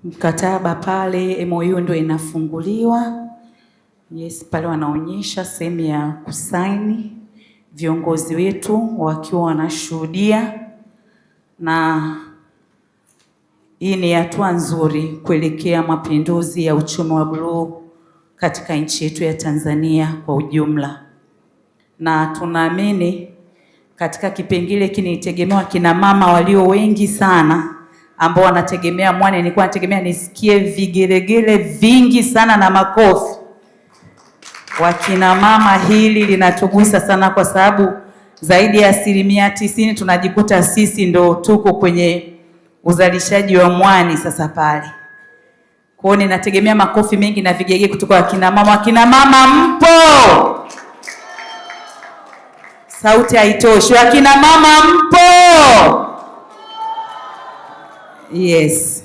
mkataba pale, MOU ndio inafunguliwa. Yes, pale wanaonyesha sehemu ya kusaini, viongozi wetu wakiwa wanashuhudia, na hii ni hatua nzuri kuelekea mapinduzi ya uchumi wa bluu katika nchi yetu ya Tanzania kwa ujumla. Na tunaamini katika kipengele kinitegemewa kina mama walio wengi sana ambao wanategemea mwani. Nilikuwa nategemea nisikie vigelegele vingi sana na makofi. Wakina mama, hili linatugusa sana kwa sababu zaidi ya 90% tunajikuta sisi ndo tuko kwenye uzalishaji wa mwani sasa pale. Kwa hiyo ninategemea makofi mengi na vigege kutoka wakina mama. Wakina mama mpo? Sauti haitoshi. Wakina mama mpo? Yes.